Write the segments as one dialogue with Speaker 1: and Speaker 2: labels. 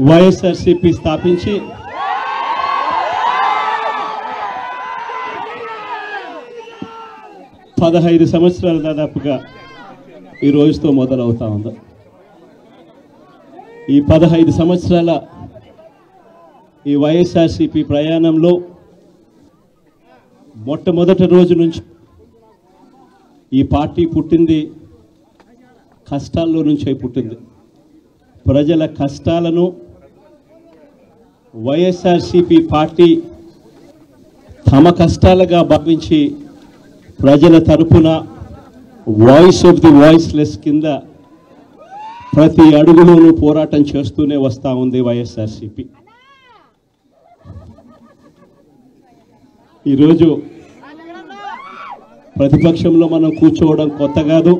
Speaker 1: వైఎస్ఆర్సీపీ స్థాపించి పదహైదు సంవత్సరాలు దాదాపుగా ఈ రోజుతో మొదలవుతా ఉంది. ఈ 15 సంవత్సరాల ఈ వైఎస్ఆర్సీపీ ప్రయాణంలో మొట్టమొదటి రోజు నుంచి ఈ పార్టీ పుట్టింది కష్టాల్లో నుంచే పుట్టింది. ప్రజల కష్టాలను వైఎస్ఆర్సీపీ పార్టీ తమ కష్టాలుగా భావించి ప్రజల తరపున వాయిస్ ఆఫ్ ది వాయిస్లెస్ కింద ప్రతి అడుగులోనూ పోరాటం చేస్తూనే వస్తూ ఉంది వైఎస్ఆర్సీపీ. ఈరోజు ప్రతిపక్షంలో మనం కూర్చోవడం కొత్త కాదు.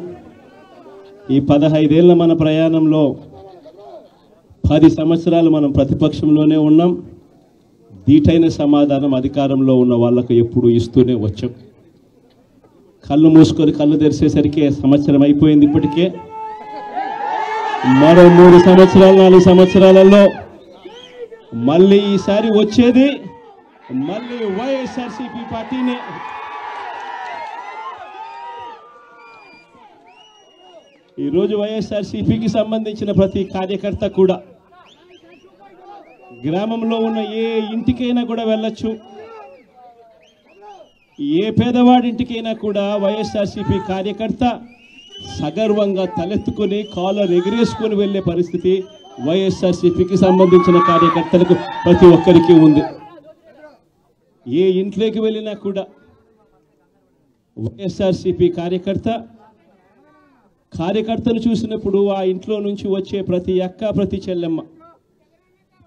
Speaker 1: ఈ 15 ఏళ్ల మన ప్రయాణంలో 10 సంవత్సరాలు మనం ప్రతిపక్షంలోనే ఉన్నాం. దీటైన సమాధానం అధికారంలో ఉన్న వాళ్ళకు ఎప్పుడు ఇస్తూనే వచ్చాం. కళ్ళు మూసుకొని కళ్ళు తెరిచేసరికి సంవత్సరం అయిపోయింది. ఇప్పటికే మరో 3 సంవత్సరాలు 4 సంవత్సరాలలో మళ్ళీ ఈసారి వచ్చేది మళ్ళీ వైఎస్ఆర్సీపీ పార్టీనే. ఈరోజు వైఎస్ఆర్సీపీకి సంబంధించిన ప్రతి కార్యకర్త కూడా గ్రామంలో ఉన్న ఏ ఇంటికైనా కూడా వెళ్ళొచ్చు. ఏ పేదవాడింటికైనా కూడా వైఎస్ఆర్సీపీ కార్యకర్త సగర్వంగా తలెత్తుకొని కాలర్ ఎగిరేసుకొని వెళ్ళే పరిస్థితి వైఎస్ఆర్సీపీకి సంబంధించిన కార్యకర్తలకు ప్రతి ఒక్కరికి ఉంది. ఏ ఇంట్లోకి వెళ్ళినా కూడా వైఎస్ఆర్సీపీ కార్యకర్తను చూసినప్పుడు ఆ ఇంట్లో నుంచి వచ్చే ప్రతి అక్క, ప్రతి చెల్లెమ్మ,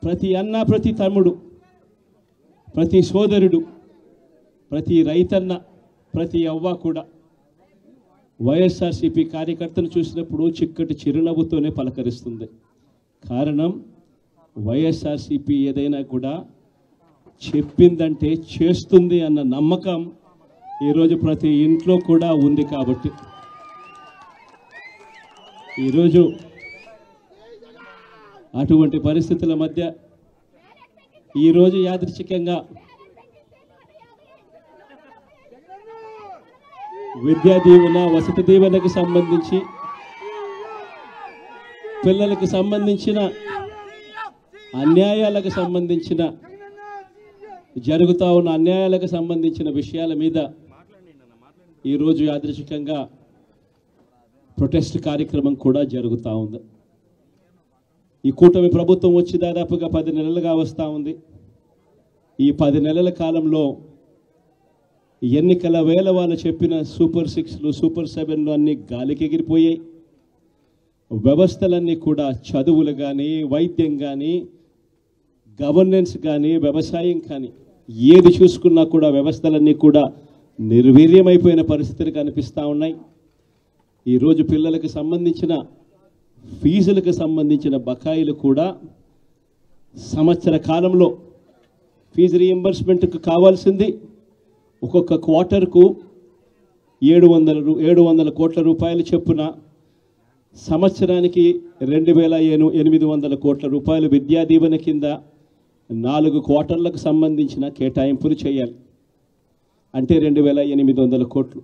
Speaker 1: ప్రతి అన్న, ప్రతి తమ్ముడు, ప్రతి సోదరుడు, ప్రతి రైతన్న, ప్రతి అవ్వ కూడా వైఎస్ఆర్సీపీ కార్యకర్తను చూసినప్పుడు చిక్కటి చిరునవ్వుతోనే పలకరిస్తుంది. కారణం వైఎస్ఆర్సీపీ ఏదైనా కూడా చెప్పిందంటే చేస్తుంది అన్న నమ్మకం ఈరోజు ప్రతి ఇంట్లో కూడా ఉంది. కాబట్టి ఈరోజు అటువంటి పరిస్థితుల మధ్య ఈరోజు యాదృచ్ఛికంగా విద్యా దీవెన, వసతి దీవెనకు సంబంధించి పిల్లలకు సంబంధించిన అన్యాయాలకు సంబంధించిన జరుగుతూ ఉన్న అన్యాయాలకు సంబంధించిన విషయాల మీద ఈరోజు యాదృచ్ఛికంగా ప్రొటెస్ట్ కార్యక్రమం కూడా జరుగుతూ ఉంది. ఈ కూటమి ప్రభుత్వం వచ్చి దాదాపుగా 10 నెలలుగా వస్తూ ఉంది. ఈ 10 నెలల కాలంలో ఎన్నికల వేళ వాళ్ళు చెప్పిన సూపర్ 6లు, సూపర్ 7లు అన్నీ గాలికి ఎగిరిపోయాయి. వ్యవస్థలన్నీ కూడా చదువులు కానీ, వైద్యం కానీ, గవర్నెన్స్ కానీ, వ్యవసాయం కానీ ఏది చూసుకున్నా కూడా వ్యవస్థలన్నీ కూడా నిర్వీర్యమైపోయిన పరిస్థితులు కనిపిస్తూ ఉన్నాయి. ఈరోజు పిల్లలకు సంబంధించిన ఫీజులకు సంబంధించిన బకాయిలు కూడా సంవత్సర కాలంలో ఫీజు రీయింబర్స్మెంట్కు కావాల్సింది ఒక్కొక్క క్వార్టర్కు 700 కోట్ల రూపాయలు చొప్పున సంవత్సరానికి 2800 కోట్ల రూపాయలు విద్యా దీవెన కింద 4 క్వార్టర్లకు సంబంధించిన కేటాయింపులు చేయాలి. అంటే 2800 కోట్లు.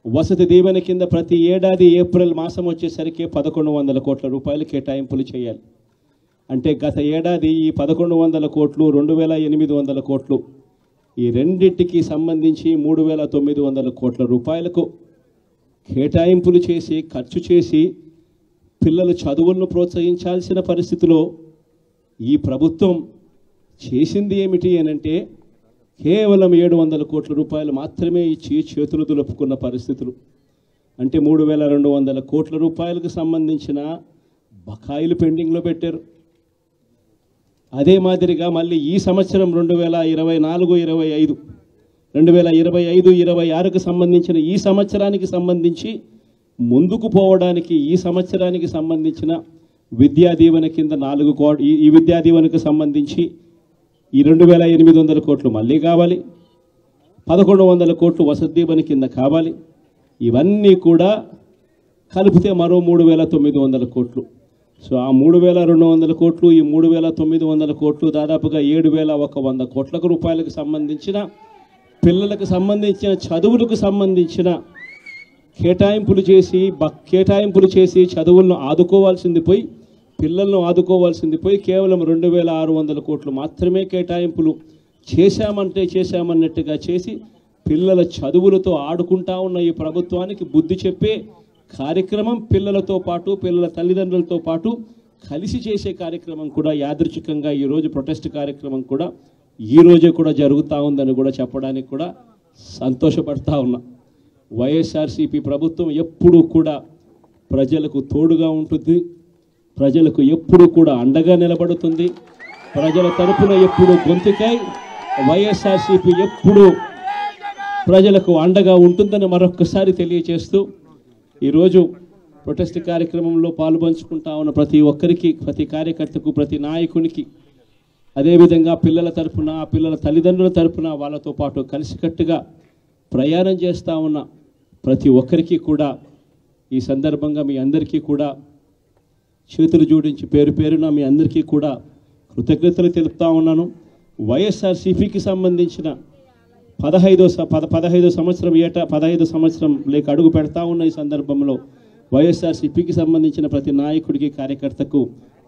Speaker 1: వసతి దీవెన కింద ప్రతి ఏడాది ఏప్రిల్ మాసం వచ్చేసరికి 1100 కోట్ల రూపాయలు కేటాయింపులు చేయాలి. అంటే గత ఏడాది ఈ 1100 కోట్లు, 2800 కోట్లు, ఈ రెండింటికి సంబంధించి 3900 కోట్ల రూపాయలకు కేటాయింపులు చేసి ఖర్చు చేసి పిల్లల చదువులను ప్రోత్సహించాల్సిన పరిస్థితిలో ఈ ప్రభుత్వం చేసింది ఏమిటి అనంటే కేవలం 700 కోట్ల రూపాయలు మాత్రమే ఇచ్చి చేతులు దులుపుకున్న పరిస్థితులు. అంటే 3200 కోట్ల రూపాయలకు సంబంధించిన బకాయిలు పెండింగ్లో పెట్టారు. అదే మాదిరిగా మళ్ళీ ఈ సంవత్సరం 2024-25, 2025-26కు సంబంధించిన ఈ సంవత్సరానికి సంబంధించి ముందుకు పోవడానికి ఈ సంవత్సరానికి సంబంధించిన విద్యా దీవెన కింద 4 కోట్లు, ఈ విద్యా దీవెనకు సంబంధించి ఈ 2800 కోట్లు మళ్ళీ కావాలి. 1100 కోట్లు వసతి దీవెన కింద కావాలి. ఇవన్నీ కూడా కలిపితే మరో 3900 కోట్లు. సో ఆ 3,200 కోట్లు, ఈ 3,900 కోట్లు, దాదాపుగా 7,100 కోట్ల రూపాయలకు సంబంధించిన పిల్లలకు సంబంధించిన చదువులకు సంబంధించిన కేటాయింపులు చేసి చదువులను ఆదుకోవాల్సింది పోయి, పిల్లలను ఆదుకోవాల్సింది పోయి కేవలం 2,600 కోట్లు మాత్రమే కేటాయింపులు చేశామన్నట్టుగా చేసి పిల్లల చదువులతో ఆడుకుంటా ఉన్న ఈ ప్రభుత్వానికి బుద్ధి చెప్పే కార్యక్రమం పిల్లలతో పాటు, పిల్లల తల్లిదండ్రులతో పాటు కలిసి చేసే కార్యక్రమం కూడా యాదృచ్ఛికంగా ఈరోజు ప్రొటెస్ట్ కార్యక్రమం కూడా ఈ రోజే కూడా జరుగుతూ ఉందని కూడా చెప్పడానికి కూడా సంతోషపడతా ఉన్నా. వైఎస్ఆర్సీపీ ప్రభుత్వం ఎప్పుడూ కూడా ప్రజలకు తోడుగా ఉంటుంది, ప్రజలకు ఎప్పుడూ కూడా అండగా నిలబడుతుంది, ప్రజల తరపున ఎప్పుడూ గొంతుకై వైఎస్ఆర్సీపీ ఎప్పుడూ ప్రజలకు అండగా ఉంటుందని మరొక్కసారి తెలియజేస్తూ ఈరోజు ప్రొటెస్ట్ కార్యక్రమంలో పాల్పంచుకుంటా ఉన్న ప్రతి ఒక్కరికి, ప్రతి కార్యకర్తకు, ప్రతి నాయకునికి, అదేవిధంగా పిల్లల తరపున, పిల్లల తల్లిదండ్రుల తరపున వాళ్ళతో పాటు కలిసికట్టుగా ప్రయాణం చేస్తూ ఉన్న ప్రతి ఒక్కరికి కూడా ఈ సందర్భంగా మీ అందరికీ కూడా చేతులు జోడించి పేరు పేరున మీ అందరికీ కూడా కృతజ్ఞతలు తెలుపుతా ఉన్నాను. వైఎస్ఆర్సీపీకి సంబంధించిన 15వ సంవత్సరం లేక అడుగు పెడతా ఉన్న ఈ సందర్భంలో వైఎస్ఆర్సీపీకి సంబంధించిన ప్రతి నాయకుడికి, కార్యకర్తకు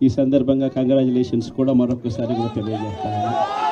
Speaker 1: ఈ సందర్భంగా కంగ్రాచులేషన్స్ కూడా మరొకసారి కూడా తెలియజేస్తాను.